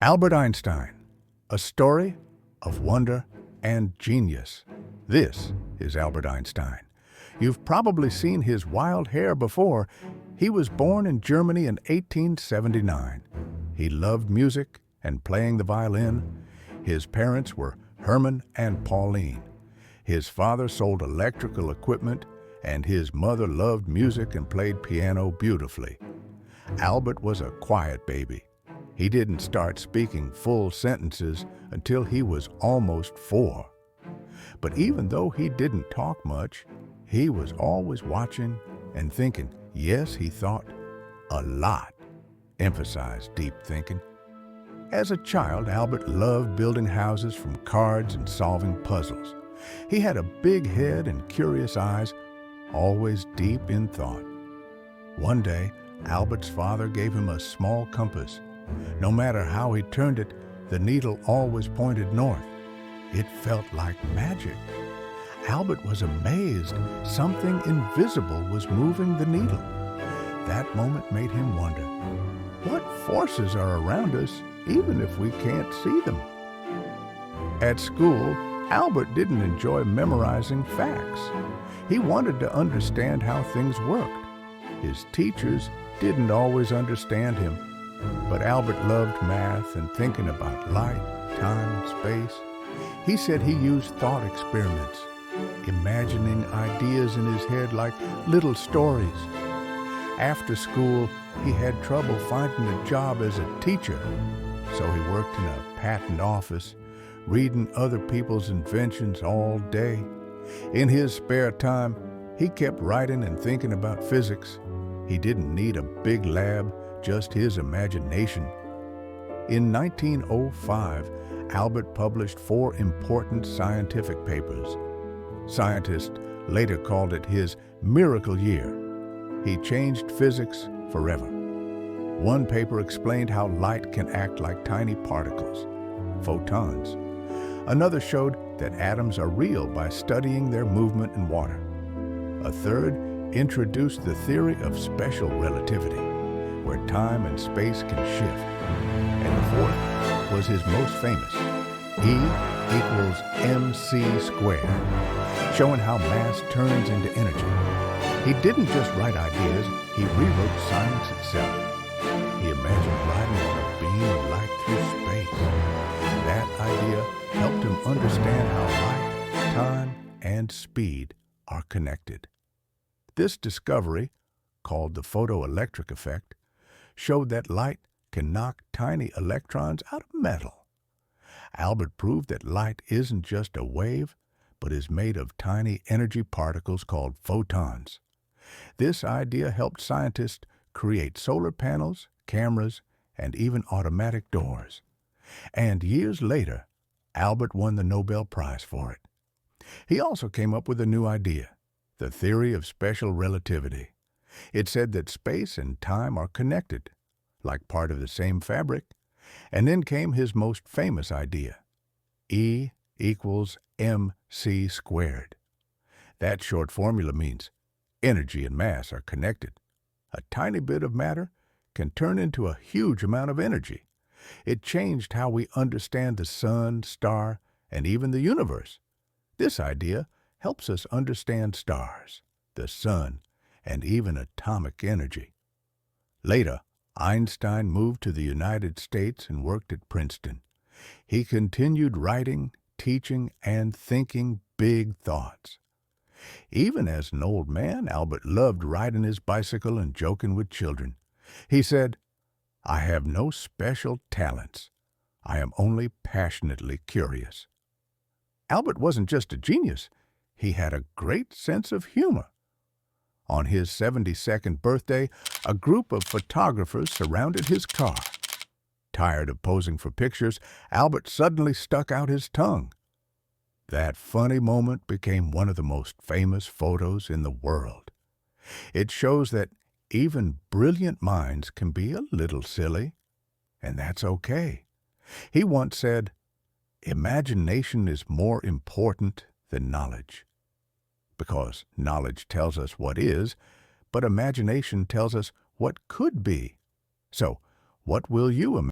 Albert Einstein, a story of wonder and genius. This is Albert Einstein. You've probably seen his wild hair before. He was born in Germany in 1879. He loved music and playing the violin. His parents were Herman and Pauline. His father sold electrical equipment, and his mother loved music and played piano beautifully. Albert was a quiet baby. He didn't start speaking full sentences until he was almost 4. But even though he didn't talk much, he was always watching and thinking. Yes, he thought a lot. Emphasized deep thinking. As a child, Albert loved building houses from cards and solving puzzles. He had a big head and curious eyes, always deep in thought. One day, Albert's father gave him a small compass. No matter how he turned it, the needle always pointed north. It felt like magic. Albert was amazed. Something invisible was moving the needle. That moment made him wonder, what forces are around us, even if we can't see them? At school, Albert didn't enjoy memorizing facts. He wanted to understand how things worked. His teachers didn't always understand him, but Albert loved math and thinking about light, time, and space. He said he used thought experiments, imagining ideas in his head like little stories. After school, he had trouble finding a job as a teacher, so he worked in a patent office, reading other people's inventions all day. In his spare time, he kept writing and thinking about physics. He didn't need a big lab, just his imagination. In 1905, Albert published 4 important scientific papers. Scientists later called it his miracle year. He changed physics forever. One paper explained how light can act like tiny particles, photons. Another showed that atoms are real by studying their movement in water. A third introduced the theory of special relativity, where time and space can shift. And the fourth was his most famous, E equals mc squared, showing how mass turns into energy. He didn't just write ideas, he rewrote science itself. He imagined riding on a beam of light through space. That idea helped him understand how light, time, and speed are connected. This discovery, called the photoelectric effect, showed that light can knock tiny electrons out of metal. Albert proved that light isn't just a wave, but is made of tiny energy particles called photons. This idea helped scientists create solar panels, cameras, and even automatic doors. And years later, Albert won the Nobel Prize for it. He also came up with a new idea, the theory of special relativity. It said that space and time are connected, like part of the same fabric. And then came his most famous idea, E equals mc squared. That short formula means energy and mass are connected. A tiny bit of matter can turn into a huge amount of energy. It changed how we understand the sun, star, and even the universe. This idea helps us understand stars, the sun, and even atomic energy. Later, Einstein moved to the United States and worked at Princeton. He continued writing, teaching, and thinking big thoughts. Even as an old man, Albert loved riding his bicycle and joking with children. He said, "I have no special talents. I am only passionately curious." Albert wasn't just a genius. He had a great sense of humor. On his 72nd birthday, a group of photographers surrounded his car. Tired of posing for pictures, Albert suddenly stuck out his tongue. That funny moment became one of the most famous photos in the world. It shows that even brilliant minds can be a little silly, and that's okay. He once said, "Imagination is more important than knowledge." Because knowledge tells us what is, but imagination tells us what could be. So, what will you imagine?